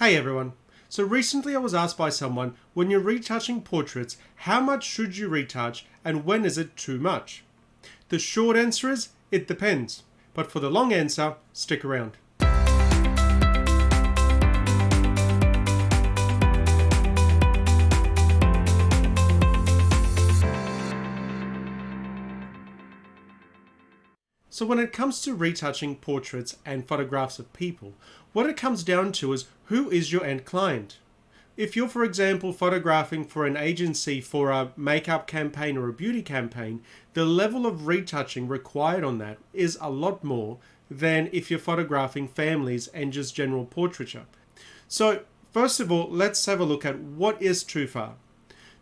Hey everyone. So recently I was asked by someone, when you're retouching portraits, how much should you retouch and when is it too much? The short answer is, it depends. But for the long answer, stick around. So when it comes to retouching portraits and photographs of people, what it comes down to is, who is your end client? If you're, for example, photographing for an agency for a makeup campaign or a beauty campaign, the level of retouching required on that is a lot more than if you're photographing families and just general portraiture. So first of all, let's have a look at what is too far.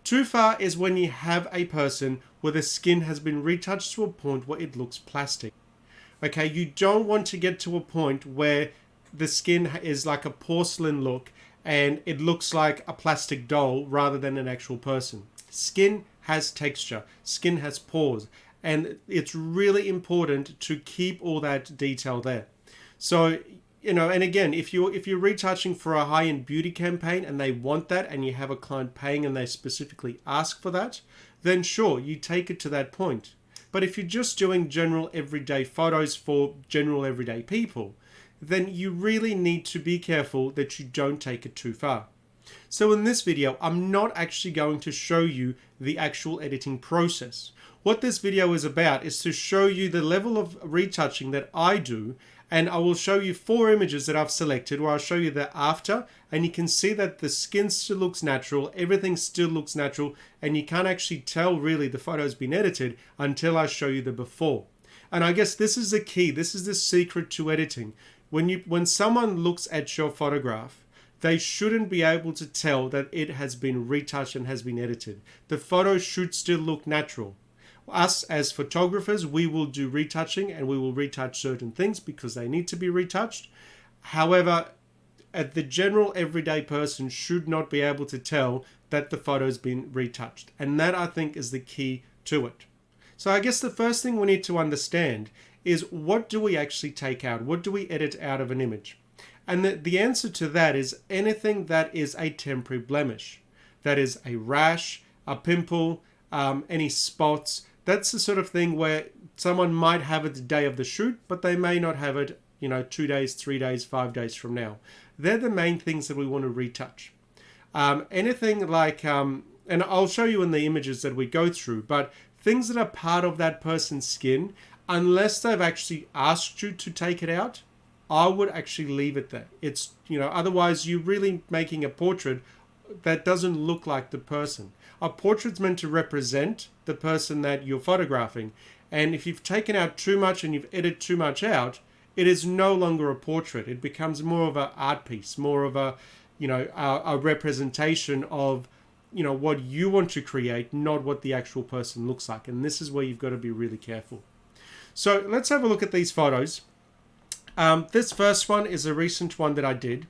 Too far is when you have a person where the skin has been retouched to a point where it looks plastic. Okay, you don't want to get to a point where the skin is like a porcelain look and it looks like a plastic doll rather than an actual person. Skin has texture, skin has pores, and it's really important to keep all that detail there. So, and again, if you're retouching for a high-end beauty campaign and they want that and you have a client paying and they specifically ask for that, then sure, you take it to that point. But if you're just doing general everyday photos for general everyday people, then you really need to be careful that you don't take it too far. So in this video, I'm not actually going to show you the actual editing process. What this video is about is to show you the level of retouching that I do, and I will show you 4 images that I've selected where I'll show you the after, and you can see that the skin still looks natural, everything still looks natural, and you can't actually tell really the photo's been edited until I show you the before. And I guess this is the key, this is the secret to editing. When someone looks at your photograph, they shouldn't be able to tell that it has been retouched and has been edited. The photo should still look natural. Us as photographers, we will do retouching and we will retouch certain things because they need to be retouched. However, the general everyday person should not be able to tell that the photo's been retouched. And that, I think, is the key to it. So I guess the first thing we need to understand is, what do we actually take out? What do we edit out of an image? And the answer to that is anything that is a temporary blemish. That is a rash, a pimple, any spots. That's the sort of thing where someone might have it the day of the shoot, but they may not have it, 2 days, 3 days, 5 days from now. They're the main things that we want to retouch. Anything like, and I'll show you in the images that we go through, but things that are part of that person's skin, unless they've actually asked you to take it out, I would actually leave it there. It's, otherwise you're really making a portrait that doesn't look like the person. A portrait's meant to represent the person that you're photographing. And if you've taken out too much and you've edited too much out, it is no longer a portrait. It becomes more of an art piece, more of a representation of, what you want to create, not what the actual person looks like. And this is where you've got to be really careful. So let's have a look at these photos. This first one is a recent one that I did.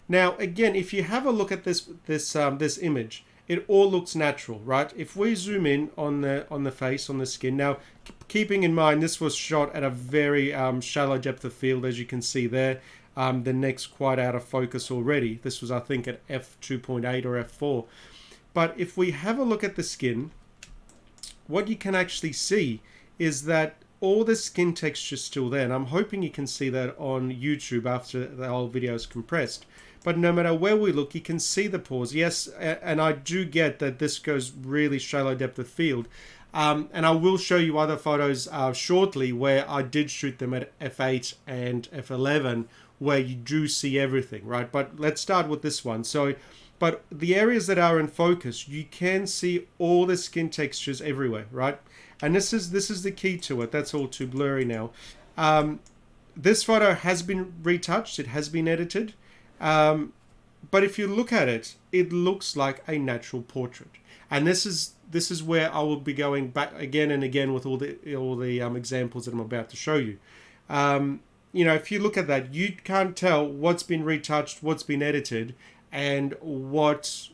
Now, again, if you have a look at this image, it all looks natural, right? If we zoom in on the face, on the skin, now keeping in mind this was shot at a very shallow depth of field, as you can see there. The neck's quite out of focus already. This was, I think, at f2.8 or f4. But if we have a look at the skin, what you can actually see is that all the skin texture is still there. And I'm hoping you can see that on YouTube after the whole video is compressed. But no matter where we look, you can see the pores. Yes, and I do get that this goes really shallow depth of field. And I will show you other photos shortly where I did shoot them at f8 and f11 where you do see everything, right? But let's start with this one. So, but the areas that are in focus, you can see all the skin textures everywhere, right? And this is the key to it. That's all too blurry now. This photo has been retouched. It has been edited. But if you look at it, it looks like a natural portrait. And this is where I will be going back again and again with all the examples that I'm about to show you. If you look at that, you can't tell what's been retouched, what's been edited, and what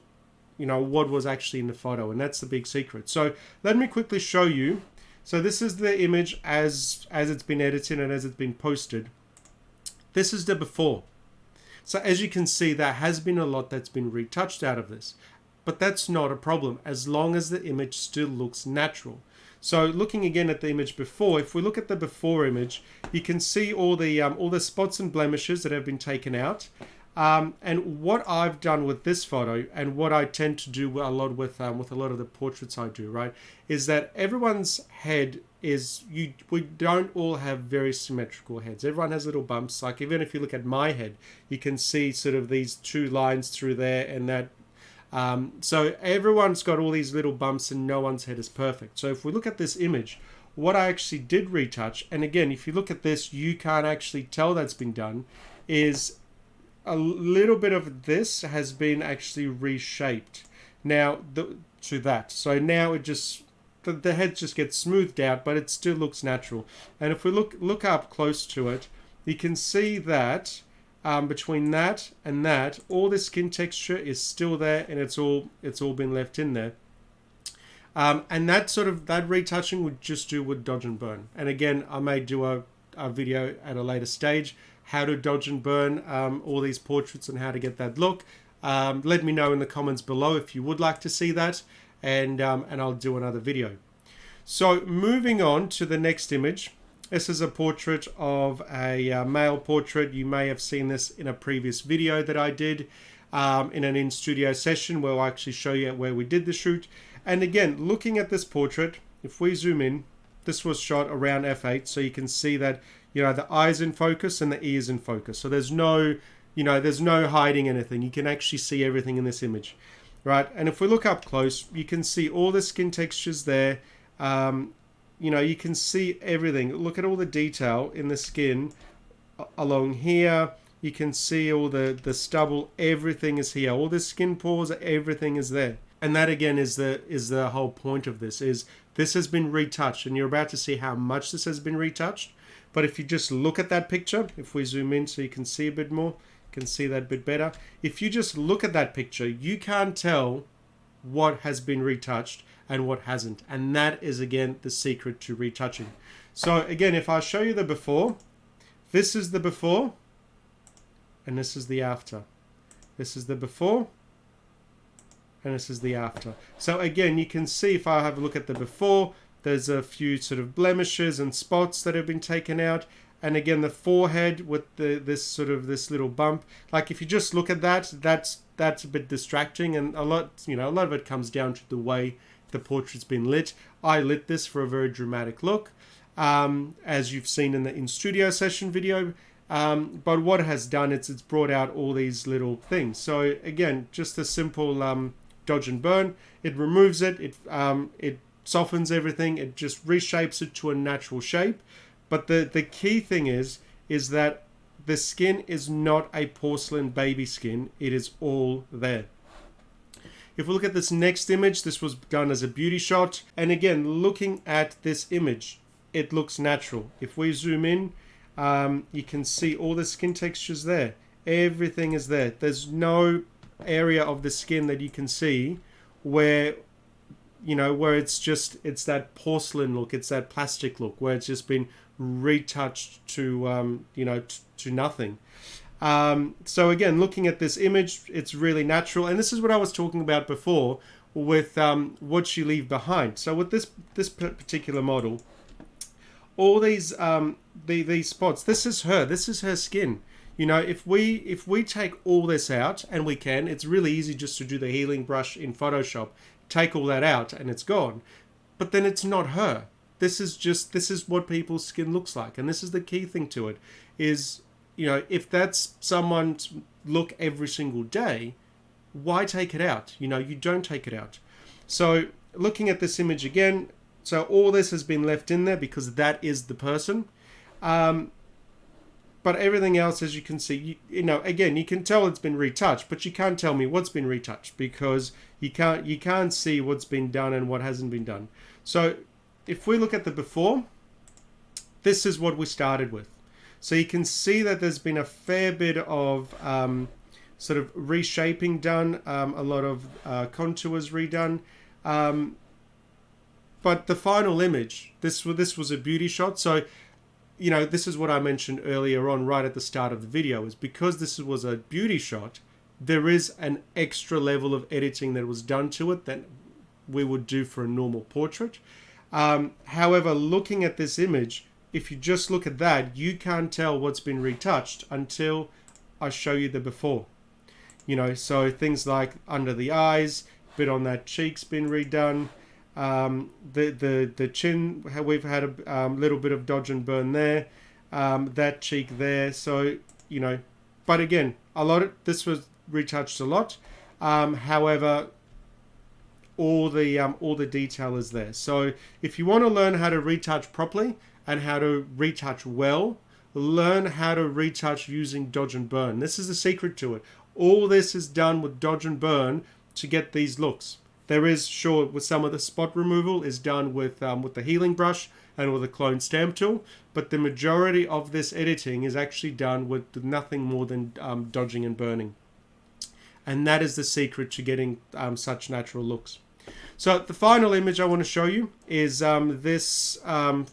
was actually in the photo. And that's the big secret. So let me quickly show you. So this is the image as it's been edited and as it's been posted. This is the before. So as you can see, there has been a lot that's been retouched out of this. But that's not a problem as long as the image still looks natural. So looking again at the image before, if we look at the before image, you can see all the spots and blemishes that have been taken out. And what I've done with this photo, and what I tend to do a lot with a lot of the portraits I do, right, is that everyone's head is, we don't all have very symmetrical heads. Everyone has little bumps. Like even if you look at my head, you can see sort of these two lines through there and that. So everyone's got all these little bumps and no one's head is perfect. So if we look at this image, what I actually did retouch, and again, if you look at this, you can't actually tell that's been done, is a little bit of this has been actually reshaped now to that. So now it just, the head just gets smoothed out, but it still looks natural. And if we look up close to it, you can see that between that and that, all the skin texture is still there, and it's all been left in there. And that retouching would just do with dodge and burn. And again, I may do a video at a later stage how to dodge and burn all these portraits and how to get that look. Let me know in the comments below if you would like to see that, and I'll do another video. So moving on to the next image. This is a portrait of a male portrait. You may have seen this in a previous video that I did in an in-studio session where I actually show you where we did the shoot. And again, looking at this portrait, if we zoom in, this was shot around f8, so you can see that, you know, the eye's in focus and the ear's in focus. So there's no, you know, there's no hiding anything. You can actually see everything in this image, right? And if we look up close, you can see all the skin textures there. You know, you can see everything. Look at all the detail in the skin along here. You can see all the stubble. Everything is here. All the skin pores, everything is there. And that again is the whole point of this. Is this has been retouched, and you're about to see how much this has been retouched. But if you just look at that picture, if we zoom in so you can see a bit more, you can see that a bit better. If you just look at that picture, you can't tell what has been retouched and what hasn't. And that is, again, the secret to retouching. So again, if I show you the before, this is the before, and this is the after. This is the before, and this is the after. So again, you can see if I have a look at the before, there's a few sort of blemishes and spots that have been taken out. And again, the forehead with this little bump. Like if you just look at that, that's a bit distracting, and a lot of it comes down to the way the portrait's been lit. I lit this for a very dramatic look, as you've seen in the in-studio session video. But what it has done, it's brought out all these little things. So again, just a simple dodge and burn. It removes it. It softens everything. It just reshapes it to a natural shape. But the key thing is that the skin is not a porcelain baby skin. It is all there. If we look at this next image, this was done as a beauty shot. And again, looking at this image, it looks natural. If we zoom in, you can see all the skin textures there. Everything is there. There's no area of the skin that you can see where, you know, where it's that porcelain look, it's that plastic look, where it's just been retouched to, to nothing. So again, looking at this image, it's really natural. And this is what I was talking about before with what you leave behind. So with this particular model, all these spots, this is her skin. You know, if we take all this out, and we can, it's really easy just to do the healing brush in Photoshop, take all that out and it's gone. But then it's not her. This is what people's skin looks like. And this is the key thing to it is, you know, if that's someone's look every single day, why take it out? You know, you don't take it out. So looking at this image again, so all this has been left in there because that is the person. But everything else, as you can see, you know, again, you can tell it's been retouched, but you can't tell me what's been retouched because you can't see what's been done and what hasn't been done. So if we look at the before, this is what we started with. So you can see that there's been a fair bit of sort of reshaping done, a lot of contours redone. But the final image, this was a beauty shot. So you know, this is what I mentioned earlier on right at the start of the video, is because this was a beauty shot, there is an extra level of editing that was done to it that we would do for a normal portrait. However, looking at this image, if you just look at that, you can't tell what's been retouched until I show you the before. You know, so things like under the eyes, bit on that cheek's been redone. The chin, we've had a little bit of dodge and burn there. That cheek there. So, you know, but again, this was retouched a lot. However, all the detail is there. So if you want to learn how to retouch properly and how to retouch well, learn how to retouch using dodge and burn. This is the secret to it. All this is done with dodge and burn to get these looks. There is, sure, with some of the spot removal is done with the healing brush and with a clone stamp tool, but the majority of this editing is actually done with nothing more than dodging and burning. And that is the secret to getting such natural looks. So the final image I want to show you is this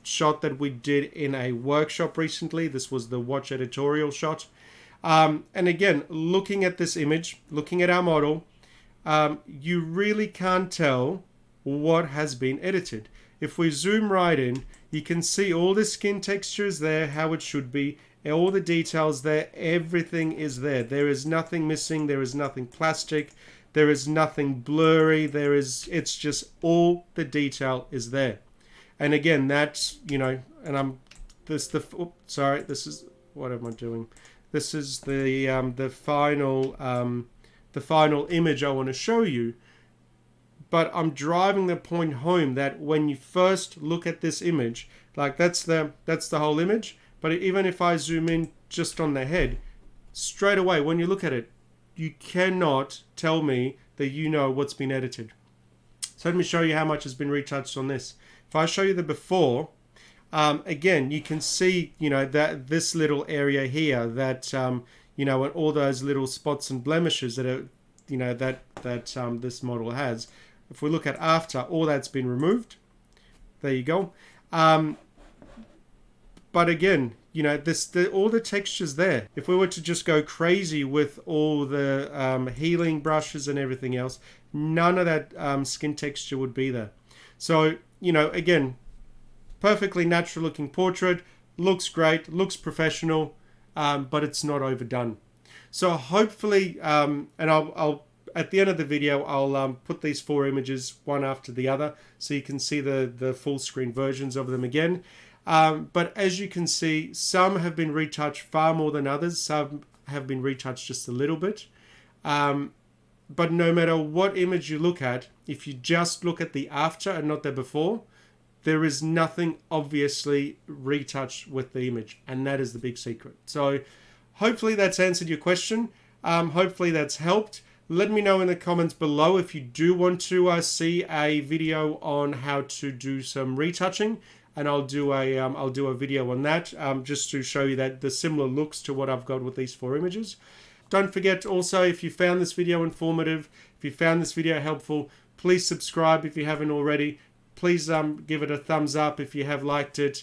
shot that we did in a workshop recently. This was the watch editorial shot. And again, looking at this image, looking at our model, you really can't tell what has been edited. If we zoom right in, you can see all the skin textures there, how it should be, all the details there, everything is there. There is nothing missing, there is nothing plastic, there is nothing blurry, it's just all the detail is there. And again, that's, you know, and this is, what am I doing? This is the final image I want to show you. But I'm driving the point home that when you first look at this image, like that's the whole image. But even if I zoom in just on the head, straight away when you look at it, you cannot tell me that you know what's been edited. So let me show you how much has been retouched on this. If I show you the before, again, you can see, you know, that this little area here, that you know, and all those little spots and blemishes that are, you know, that this model has. If we look at after, all that's been removed. There you go. But again, you know, all the textures there. If we were to just go crazy with all the healing brushes and everything else, none of that skin texture would be there. So, you know, again, perfectly natural looking portrait, looks great, looks professional, but it's not overdone. So hopefully, and I'll at the end of the video, I'll put these 4 images one after the other so you can see the full screen versions of them again. But as you can see, some have been retouched far more than others. Some have been retouched just a little bit. But no matter what image you look at, if you just look at the after and not the before, there is nothing obviously retouched with the image. And that is the big secret. So hopefully that's answered your question. Hopefully that's helped. Let me know in the comments below if you do want to see a video on how to do some retouching, and I'll do a video on that just to show you that the similar looks to what I've got with these 4 images. Don't forget also, if you found this video informative, if you found this video helpful, please subscribe if you haven't already. Please give it a thumbs up if you have liked it,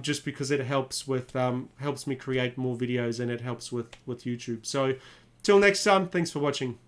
just because it helps me create more videos and it helps with YouTube. So till next time, thanks for watching.